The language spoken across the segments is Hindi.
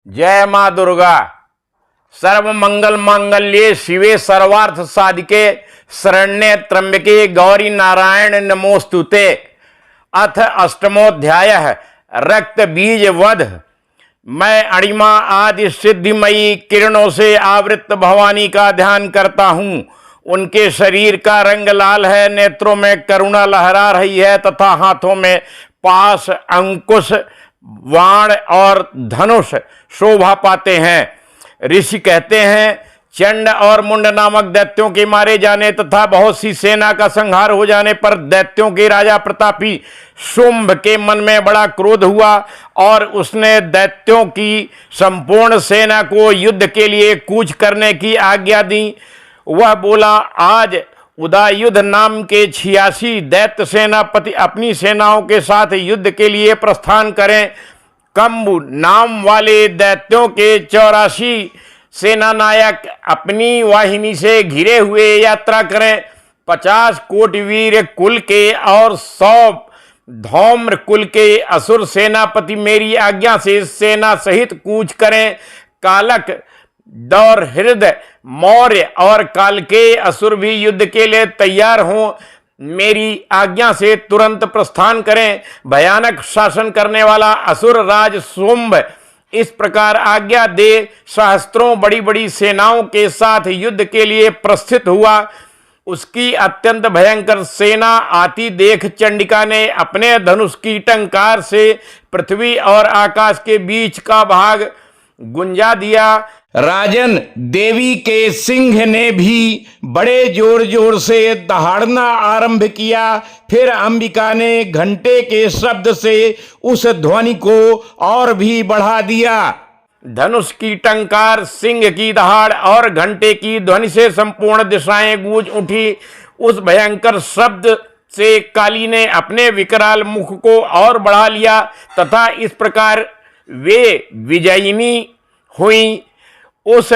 जय माँ दुर्गा। सर्व मंगल मांगल्ये शिवे सर्वार्थ साधिके शरण्ये त्र्यंबके गौरी नारायण नमोस्तुते। अथ अष्टमोध्यायः रक्त बीज वध। मैं अणिमा आदि सिद्धिमयी किरणों से आवृत भवानी का ध्यान करता हूँ। उनके शरीर का रंग लाल है, नेत्रों में करुणा लहरा रही है तथा हाथों में पाश, अंकुश, वाण और धनुष शोभा पाते हैं। ऋषि कहते हैं, चंड और मुंड नामक दैत्यों के मारे जाने तथा बहुत सी सेना का संहार हो जाने पर दैत्यों के राजा प्रतापी शुंभ के मन में बड़ा क्रोध हुआ और उसने दैत्यों की संपूर्ण सेना को युद्ध के लिए कूच करने की आज्ञा दी। वह बोला, आज उदायुध नाम के 86 दैत्य सेनापति अपनी सेनाओं के साथ युद्ध के लिए प्रस्थान करें। कंबु नाम वाले दैत्यों के 84 सेना नायक अपनी वाहिनी से घिरे हुए यात्रा करें। 50 कोटिवीर कुल के और 100 धौम्र कुल के असुर सेनापति मेरी आज्ञा से सेना सहित कूच करें। कालक, दौर, हृदय, मौर्य और काल के असुर भी युद्ध के लिए तैयार हों। मेरी आज्ञा से तुरंत प्रस्थान करें। भयानक शासन करने वाला असुर राज शुंभ इस प्रकार आज्ञा दे सहस्त्रों बड़ी बड़ी सेनाओं के साथ युद्ध के लिए प्रस्थित हुआ। उसकी अत्यंत भयंकर सेना आती देख चंडिका ने अपने धनुष की टंकार से पृथ्वी और आकाश के बीच का भाग गुंजा दिया। राजन, देवी के सिंह ने भी बड़े जोर जोर से दहाड़ना आरंभ किया। फिर अंबिका ने घंटे के शब्द से उस ध्वनि को और भी बढ़ा दिया। धनुष की टंकार, सिंह की दहाड़ और घंटे की ध्वनि से संपूर्ण दिशाएं गूंज उठी। उस भयंकर शब्द से काली ने अपने विकराल मुख को और बढ़ा लिया तथा इस प्रकार वे विजयिनी हुई। उस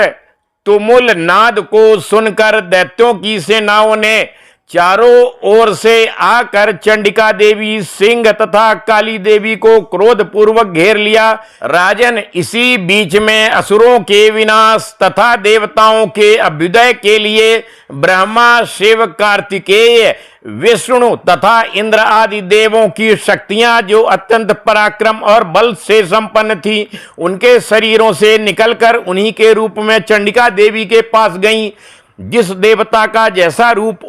तुमुल नाद को सुनकर दैत्यों की सेनाओं ने चारों ओर से आकर चंडिका देवी, सिंह तथा काली देवी को क्रोध पूर्वक घेर लिया। राजन, इसी बीच में असुरों के विनाश तथा देवताओं के अभ्युदय के लिए ब्रह्मा, शिव, कार्तिकेय, विष्णु तथा इंद्र आदि देवों की शक्तियां जो अत्यंत पराक्रम और बल से संपन्न थी, उनके शरीरों से निकलकर उन्हीं के रूप में चंडिका देवी के पास गईं। जिस देवता का जैसा रूप,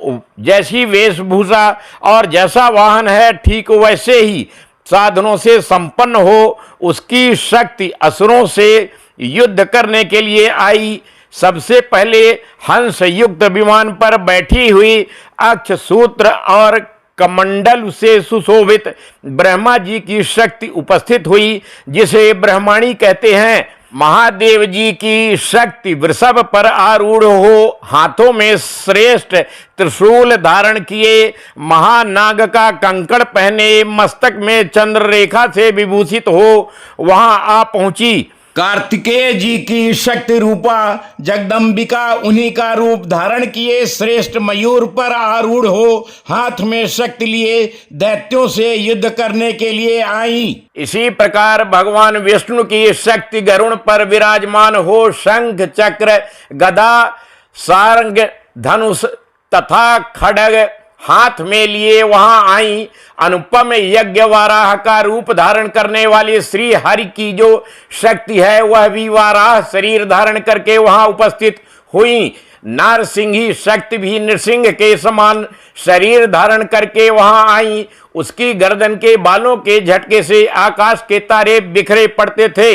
जैसी वेशभूषा और जैसा वाहन है, ठीक वैसे ही साधनों से संपन्न हो उसकी शक्ति असुरों से युद्ध करने के लिए आई। सबसे पहले हंस युक्त विमान पर बैठी हुई अक्ष सूत्र और कमंडल से सुशोभित ब्रह्मा जी की शक्ति उपस्थित हुई, जिसे ब्रह्माणी कहते हैं। महादेव जी की शक्ति वृषभ पर आरूढ़ हो, हाथों में श्रेष्ठ त्रिशूल धारण किए, महानाग का कंकड़ पहने, मस्तक में चंद्र रेखा से विभूषित हो वहां आ पहुंची। कार्तिकेय जी की शक्ति रूपा जगदम्बिका उन्हीं का रूप धारण किए श्रेष्ठ मयूर पर आरूढ़ हो हाथ में शक्ति लिए दैत्यों से युद्ध करने के लिए आई। इसी प्रकार भगवान विष्णु की शक्ति गरुड़ पर विराजमान हो शंख, चक्र, गदा, सारंग, धनुष तथा खड्ग हाथ में लिए वहां आई। अनुपम यज्ञ वाराह का रूप धारण करने वाले श्री हरि की जो शक्ति है, वह भी वाराह शरीर धारण करके वहां उपस्थित हुई। नारसिंही शक्ति भी नृसिंह के समान शरीर धारण करके वहां आई। उसकी गर्दन के बालों के झटके से आकाश के तारे बिखरे पड़ते थे।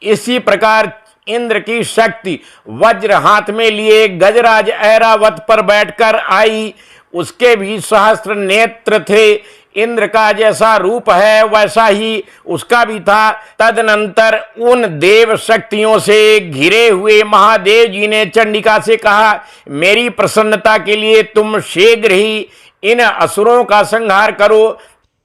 इसी प्रकार इंद्र की शक्ति वज्र हाथ में लिए गजराज ऐरावत पर बैठकर आई। उसके भी सहस्त्र नेत्र थे। इंद्र का जैसा रूप है वैसा ही उसका भी था। तदनंतर उन देव शक्तियों से घिरे हुए महादेव जी ने चंडिका से कहा, मेरी प्रसन्नता के लिए तुम शीघ्र ही इन असुरों का संहार करो।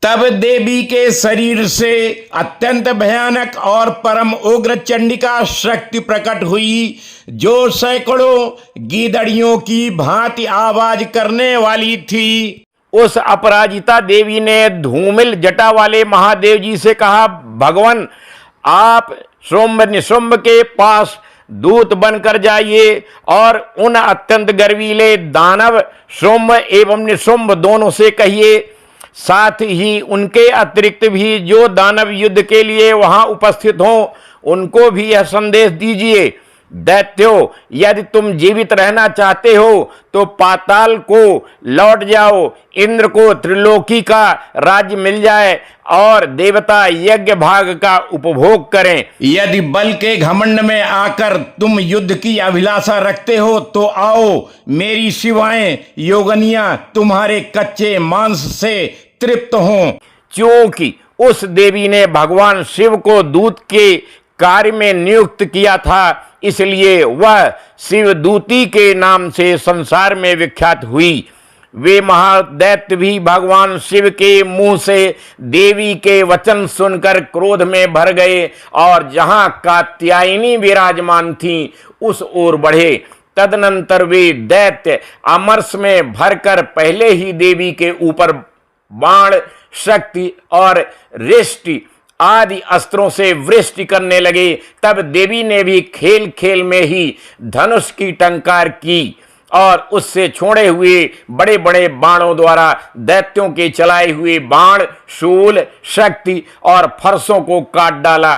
तब देवी के शरीर से अत्यंत भयानक और परम उग्र चंडिका शक्ति प्रकट हुई, जो सैकड़ों गीदड़ियों की भांति आवाज करने वाली थी। उस अपराजिता देवी ने धूमिल जटा वाले महादेव जी से कहा, भगवान, आप शुंभ निशुंभ के पास दूत बनकर जाइए और उन अत्यंत गर्वीले दानव शुंभ एवं निशुंभ दोनों से कहिए, साथ ही उनके अतिरिक्त भी जो दानव युद्ध के लिए वहां उपस्थित हों उनको भी यह संदेश दीजिए, दैत्यों, यदि तुम जीवित रहना चाहते हो तो पाताल को लौट जाओ, इंद्र को त्रिलोकी का राज्य मिल जाए और देवता यज्ञ भाग का उपभोग करें। यदि बल के घमंड में आकर तुम युद्ध की अभिलाषा रखते हो तो आओ, मेरी शिवाएं योगनियां तुम्हारे कच्चे मांस से तृप्त हों। क्योंकि उस देवी ने भगवान शिव को दूत के कार्य में नियुक्त किया था, इसलिए वह शिवदूती के नाम से संसार में विख्यात हुई। वे महादैत्य भी भगवान शिव के मुंह से देवी के वचन सुनकर क्रोध में भर गए और जहां कात्यायनी विराजमान थी उस ओर बढ़े। तदनंतर वे दैत्य अमरस में भरकर पहले ही देवी के ऊपर बाण, शक्ति और रिष्टि आदि अस्त्रों से वृष्टि करने लगे। तब देवी ने भी खेल खेल में ही धनुष की टंकार की और उससे छोड़े हुए बड़े बड़े बाणों द्वारा दैत्यों के चलाए हुए बाण, शूल, शक्ति और फरसों को काट डाला।